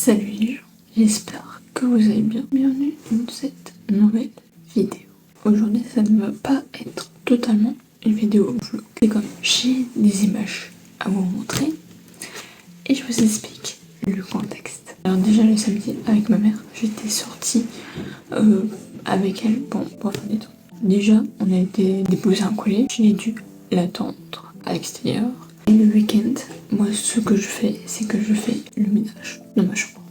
Salut les gens, j'espère que vous allez bien. Bienvenue dans cette nouvelle vidéo. Aujourd'hui, ça ne va pas être totalement une vidéo vlog. C'est comme j'ai des images à vous montrer et je vous explique le contexte. Alors déjà le samedi avec ma mère, j'étais sortie avec elle. Bon, bref, déjà on a été déposer un colis, j'ai dû l'attendre à l'extérieur. Et le week-end, moi ce que je fais, c'est que je fais le ménage dans ma chambre.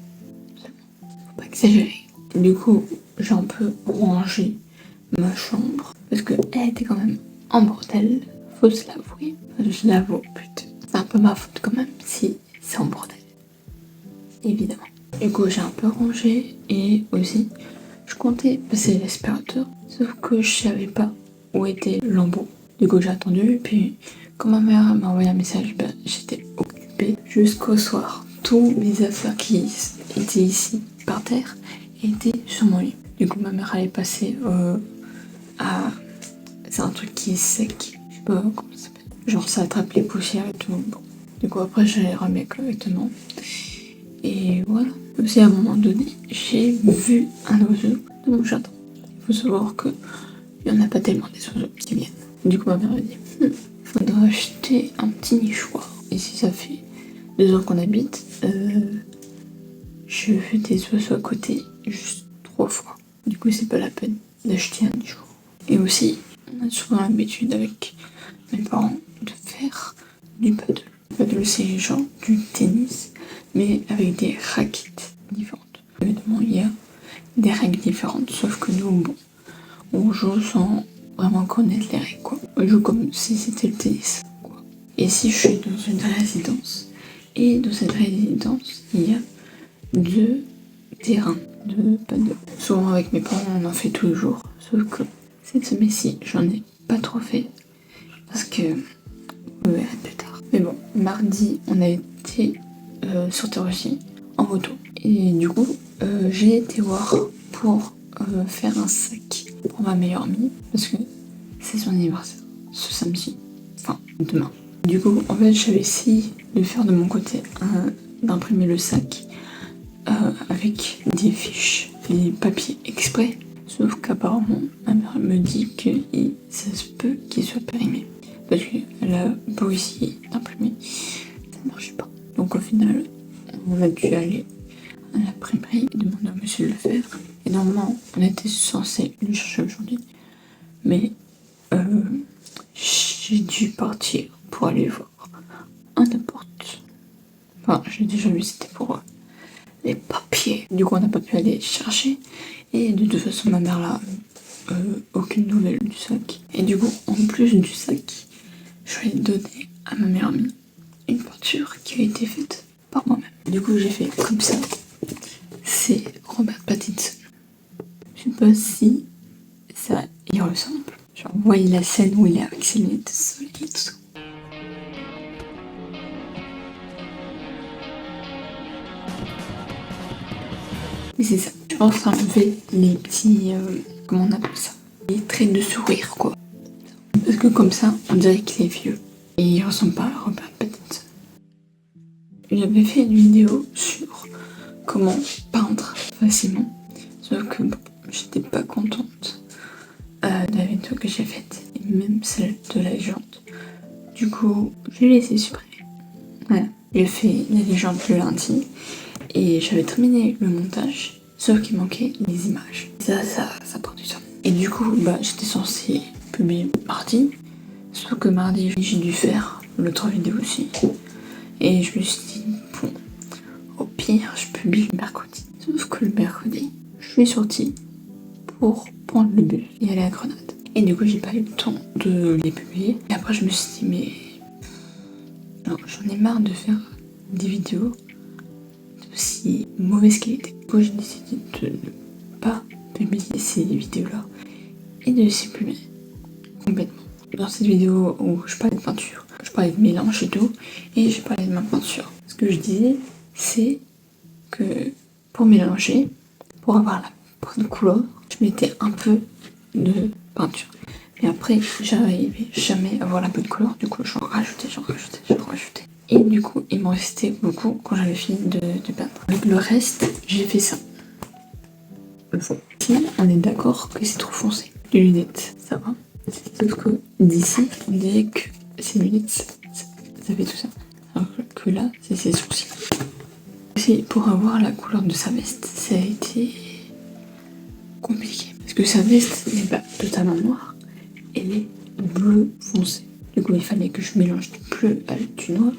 Faut pas exagérer. Du coup, j'ai un peu rangé ma chambre parce que elle était quand même en bordel, faut se l'avouer. Je l'avoue, putain. C'est un peu ma faute quand même si c'est en bordel. Évidemment. Du coup, j'ai un peu rangé et aussi, je comptais passer l'aspirateur, sauf que je savais pas où était l'embout. Du coup, j'ai attendu, puis quand ma mère m'a envoyé un message, j'étais occupée jusqu'au soir. Tous mes affaires qui étaient ici par terre étaient sur mon lit. Du coup, ma mère allait passer à... C'est un truc qui est sec, je sais pas comment ça s'appelle. Genre ça attrape les poussières et tout. Bon. Du coup, après, j'allais remettre correctement. Et voilà. Aussi, à un moment donné, j'ai vu un oiseau de mon jardin. Il faut savoir que il n'y en a pas tellement des oiseaux qui viennent. Du coup, ma mère a dit faudrait acheter un petit nichoir. Et si ça fait 2 ans qu'on habite, je veux des oiseaux à côté juste 3 fois. Du coup, c'est pas la peine d'acheter un nichoir. Et aussi, on a souvent l'habitude avec mes parents de faire du paddle. Le paddle, c'est genre du tennis, mais avec des raquettes différentes. Évidemment, il y a des règles différentes, sauf que nous, bon, on joue sans vraiment connaître les règles, quoi. On joue comme si c'était le tennis, quoi. Et si je suis dans une résidence, et dans cette résidence, il y a 2 terrains de paddle. Souvent avec mes parents, on en fait tous les jours, sauf que cette semaine-ci, j'en ai pas trop fait, parce que vous verrez plus tard. Mais bon, mardi, on a été sur Terre-Aussi en moto. Et du coup, j'ai été voir pour faire un sac pour ma meilleure amie, parce que c'est son anniversaire, ce samedi, enfin demain. Du coup, en fait, j'avais essayé de faire de mon côté, d'imprimer le sac avec des fiches, des papiers exprès, sauf qu'apparemment, ma mère me dit que ça se peut qu'il soit périmé, parce qu'elle a beau essayer d'imprimer, ça ne marche pas. Donc au final, on a dû aller à l'imprimerie et demander à monsieur de le faire. Et normalement, on était censé le chercher aujourd'hui, mais j'ai dû partir pour aller voir un n'importe. Enfin, j'ai déjà vu, c'était pour les papiers. Du coup, on n'a pas pu aller chercher. Et de toute façon, ma mère n'a aucune nouvelle du sac. Et du coup, en plus du sac, je vais donner à ma meilleure amie une peinture qui a été faite par moi-même. Du coup, j'ai fait comme ça. C'est Robert Pattinson. Je sais pas si ça y ressemble. Genre, vous voyez la scène où il est avec ses lunettes de soleil et tout ça. Mais c'est ça. Je pense enlever les petits... comment on appelle ça? Les traits de sourire, quoi. Parce que comme ça, on dirait qu'il est vieux. Et il ressemble pas à Robert Pattinson. J'avais fait une vidéo sur comment peindre facilement. Sauf que bon, j'étais pas contente de la vidéo que j'ai faite. Et même celle de la légende. Du coup, je l'ai laissé supprimer. Voilà. J'ai fait la légende le lundi. Et j'avais terminé le montage. Sauf qu'il manquait les images. Ça prend du temps. Et du coup, j'étais censée publier mardi. Sauf que mardi, j'ai dû faire l'autre vidéo aussi. Et je me suis dit, bon, au pire, je publie le mercredi. Sauf que le mercredi, je suis sortie pour prendre le bus et aller à Grenade. Et du coup, j'ai pas eu le temps de les publier. Et après, je me suis dit, mais non, j'en ai marre de faire des vidéos d'aussi mauvaise qualité. Du coup, j'ai décidé de ne pas publier ces vidéos-là et de les supprimer complètement. Dans cette vidéo où je parlais de peinture, je parlais de mélange et tout, et je parlais de ma peinture. Ce que je disais, c'est que pour mélanger, pour avoir la bonne couleur, je mettais un peu de peinture. Et après, j'arrivais jamais à avoir la bonne couleur, du coup j'en rajoutais. Et du coup, il m'en restait beaucoup quand j'avais fini de peindre. Avec le reste, j'ai fait ça. Le fond. Sinon, on est d'accord que c'est trop foncé. Les lunettes, ça va. Sauf que d'ici, on dirait que ces lunettes, ça fait tout ça. Alors que là, c'est ses sourcils. Aussi, pour avoir la couleur de sa veste, ça a été compliqué. Parce que sa veste n'est pas totalement noire, elle est bleu foncé. Du coup, il fallait que je mélange du bleu avec du noir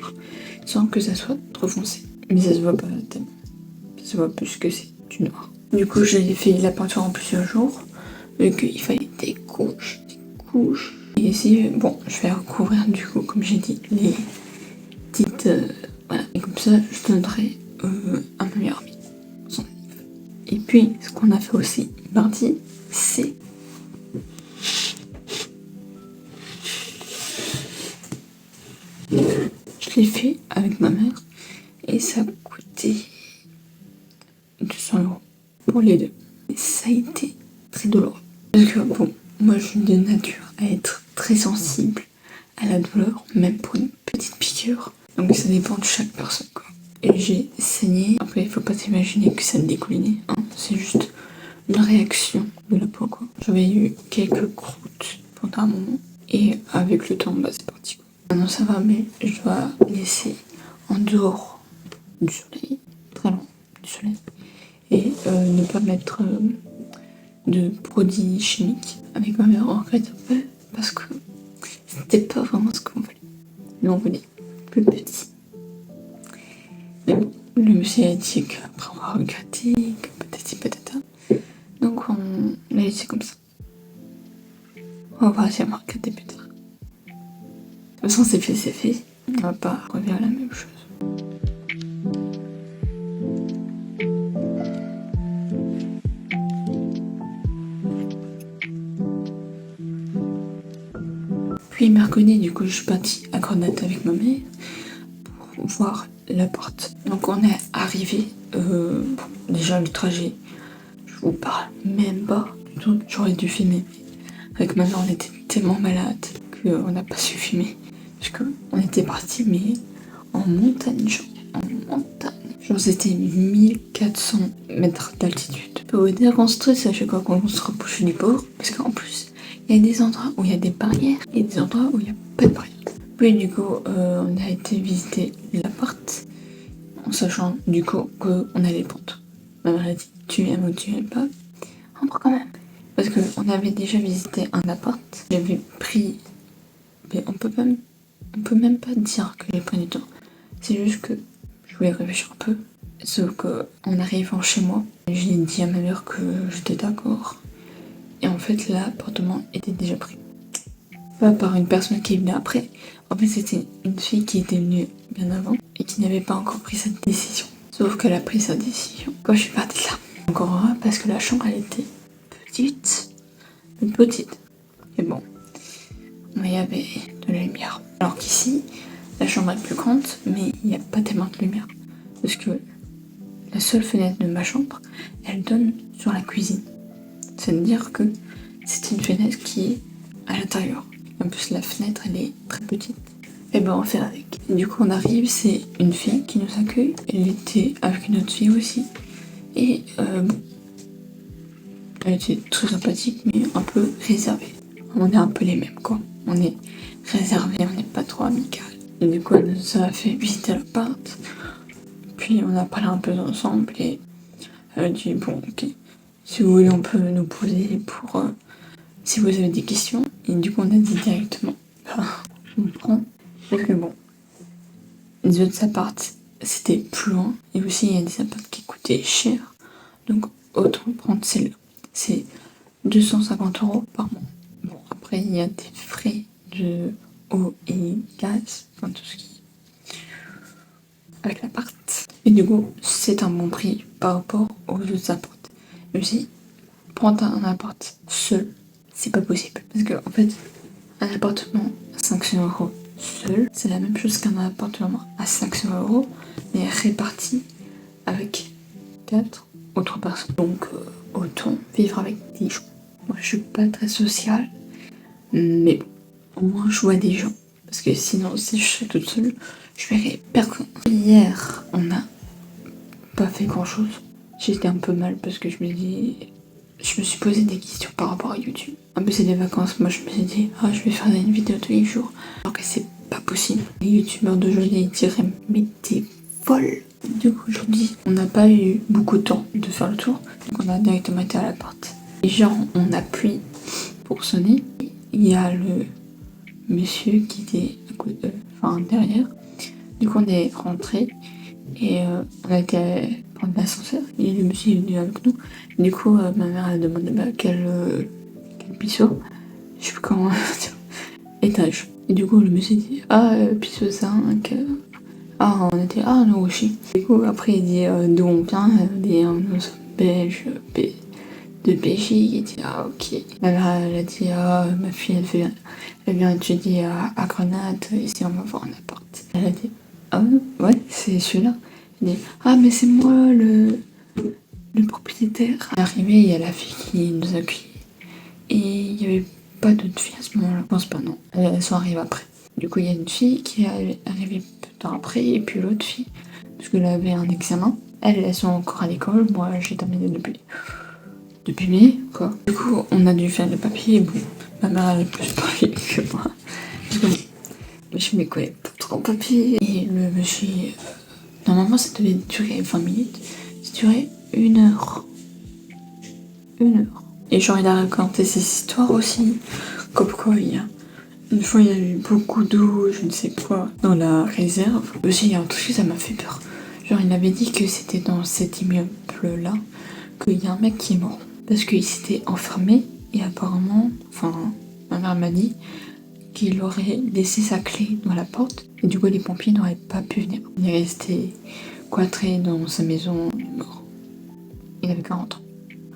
sans que ça soit trop foncé. Mais ça se voit pas tellement. Ça se voit plus que c'est du noir. Du coup, j'ai fait la peinture en plusieurs jours, vu qu'il fallait des couches, Et ici, bon, je vais recouvrir du coup, comme j'ai dit, les petites... voilà. Et comme ça, je donnerai à mon meilleur ami son anniv. Et puis, ce qu'on a fait aussi mardi, c'est... Je l'ai fait avec ma mère et ça a coûté 200 € pour les deux. Et ça a été très douloureux. Parce que bon, moi je suis de nature à être très sensible à la douleur, même pour une petite piqûre. Donc ça dépend de chaque personne, quoi. Et j'ai saigné. Après, il faut pas s'imaginer que ça dégoulinait, hein. C'est juste une réaction de la peau, quoi. J'avais eu quelques croûtes pendant un moment. Et avec le temps, bah c'est parti, quoi. Maintenant ça va, mais je dois laisser en dehors du soleil, très loin du soleil, et ne pas mettre de produits chimiques. Avec ma mère, on regrette un peu parce que c'était pas vraiment ce qu'on voulait. Nous on voulait plus petit. Mais bon, le monsieur a dit qu'après on va regretter, que patati patata. Donc on l'a laissé comme ça. On va voir si on va regretter plus tard. De toute façon, c'est fait, c'est fait. On va pas revenir à la même chose. Puis mercredi, du coup, je suis partie à Grenade avec ma mère pour voir la porte. Donc on est arrivé. Bon, déjà le trajet, je vous parle même pas. Donc j'aurais dû filmer. Avec ma mère, on était tellement malade qu'on n'a pas su filmer. Parce qu'on était parti, mais en montagne, genre, en montagne. Genre, c'était 1400 mètres d'altitude. Je peux vous dire qu'on stresse à chaque fois qu'on se rapproche du port. Parce qu'en plus, il y a des endroits où il y a des barrières et des endroits où il n'y a pas de barrières. Puis du coup, on a été visiter l'appart en sachant du coup qu'on allait prendre. Ma mère a dit tu aimes ou tu aimes pas, entre quand même. Parce qu'on avait déjà visité un appart. J'avais pris. Mais on peut même pas dire que j'ai pris du temps. C'est juste que je voulais réfléchir un peu. Sauf qu'en arrivant chez moi, j'ai dit à ma mère que j'étais d'accord. Et en fait, l'appartement était déjà pris. Pas par une personne qui est venue après. En fait, c'était une fille qui était venue bien avant et qui n'avait pas encore pris cette décision. Sauf qu'elle a pris sa décision quand je suis partie là. Encore heureux parce que la chambre, elle était petite. Et bon, il y avait de la lumière. Alors qu'ici, la chambre est plus grande, mais il n'y a pas tellement de lumière. Parce que la seule fenêtre de ma chambre, elle donne sur la cuisine. C'est-à-dire que c'est une fenêtre qui est à l'intérieur. En plus, la fenêtre, elle est très petite. Et ben, on fait avec. Et du coup, on arrive, c'est une fille qui nous accueille. Elle était avec une autre fille aussi. Et bon, elle était très sympathique, mais un peu réservée. On est un peu les mêmes, quoi. On est réservé, on n'est pas trop amical. Et du coup, elle nous a fait visiter l'appart. Puis on a parlé un peu ensemble et elle a dit bon, ok, si vous voulez, on peut nous poser pour si vous avez des questions. Et du coup, on a dit directement, je me prends. Parce que bon, les autres apparts, c'était plus loin. Et aussi, il y a des apparts qui coûtaient cher. Donc, autant prendre celle-là. C'est 250 € par mois. Bon, après, il y a des frais de eau et gaz, enfin tout ce qui avec l'appart. Et du coup, c'est un bon prix par rapport aux autres apparts. Mais aussi, prendre un appart seul, c'est pas possible. Parce que, en fait, un appartement à 500 € seul, c'est la même chose qu'un appartement à 500 €, mais réparti avec 4 autres personnes. Donc, autant vivre avec des gens. Moi, je suis pas très sociale, mais bon, au moins, je vois des gens. Parce que sinon, si je serais toute seule, je verrais personne. Hier, on n'a pas fait grand chose. J'étais un peu mal parce que je me suis posé des questions par rapport à YouTube. En plus, c'est des vacances. Moi, je me suis dit, je vais faire une vidéo tous les jours. Alors que c'est pas possible. Les youtubeurs d'aujourd'hui, ils diraient, mais t'es folle. Du coup, aujourd'hui, on n'a pas eu beaucoup de temps de faire le tour. Donc, on a directement été à l'appart. Et genre, on appuie pour sonner. Il y a le monsieur qui était derrière. Du coup, on est rentré et on a été prendre l'ascenseur. Et le monsieur est venu avec nous. Du coup, ma mère a demandé quel pisseau, je sais plus comment dire, étage. Et du coup, le monsieur dit pisseau 5. On était nous aussi. Du coup, après, il dit d'où on vient. Il dit nous sommes belges, de Belgique. Il dit ok. Ma mère, elle a dit ma fille, elle vient étudier à Grenade. Ici, on va voir un appart. Elle a dit ouais, c'est celui-là. Elle dit mais c'est moi le propriétaire. À l'arrivée, il y a la fille qui nous accueille. Et il n'y avait pas d'autres filles à ce moment-là. Je pense pas, non. Elles sont arrivées après. Du coup, il y a une fille qui est arrivée peu de temps après, et puis l'autre fille, parce qu'elle avait un examen. Elles sont encore à l'école. Moi, j'ai terminé depuis mai, quoi. Du coup, on a dû faire le papier. Bon, ma mère, elle est plus papier que moi. Du coup, je me connais pas trop en papier. Et le monsieur, normalement, ça devait durer 20 minutes. Ça durait 1 heure. 1 heure. Et genre, il a raconté ses histoires aussi. Comme quoi, une fois, il y a eu beaucoup d'eau, je ne sais quoi, dans la réserve. Aussi, il y a un truc que ça m'a fait peur. Genre, il avait dit que c'était dans cet immeuble-là qu'il y a un mec qui est mort. Parce qu'il s'était enfermé et apparemment, ma mère m'a dit qu'il aurait laissé sa clé dans la porte. Et du coup, les pompiers n'auraient pas pu venir. Il est resté cloîtré dans sa maison, il est mort. Il avait 40 ans.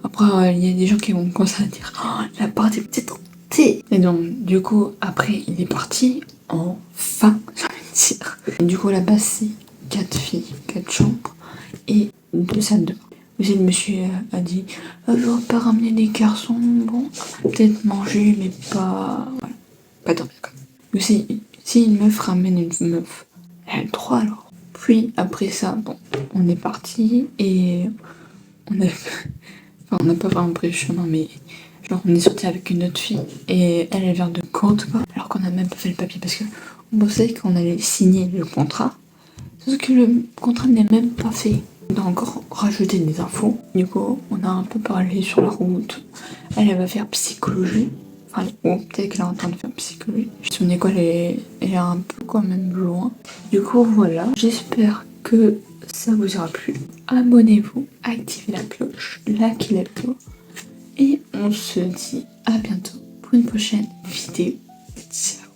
Après, il y a des gens qui vont commencer à dire la porte est peut-être hantée. Et donc, du coup, après, il est parti. Enfin, j'ai envie de dire. Et du coup, là-bas, c'est 4 filles, 4 chambres et 2 salles de bain. Aussi, le monsieur a dit j'aurais pas ramené des garçons. Bon, peut-être manger, mais pas. Voilà, pas dormir comme ça. Aussi, si une meuf ramène une meuf, elle a le droit alors. Puis, après ça, on est parti et on a. On n'a pas vraiment pris le chemin, mais genre on est sorti avec une autre fille et elle vient de Cordoba, alors qu'on n'a même pas fait le papier parce qu'on pensait qu'on allait signer le contrat, sauf que le contrat n'est même pas fait. On a encore rajouté des infos. Du coup, on a un peu parlé sur la route. Elle va faire psychologie. Peut-être qu'elle est en train de faire psychologie. Son école est un peu quand même loin. Du coup, voilà. J'espère que ça vous aura plu. Abonnez-vous, activez la cloche, likez la vidéo. Et on se dit à bientôt pour une prochaine vidéo. Ciao.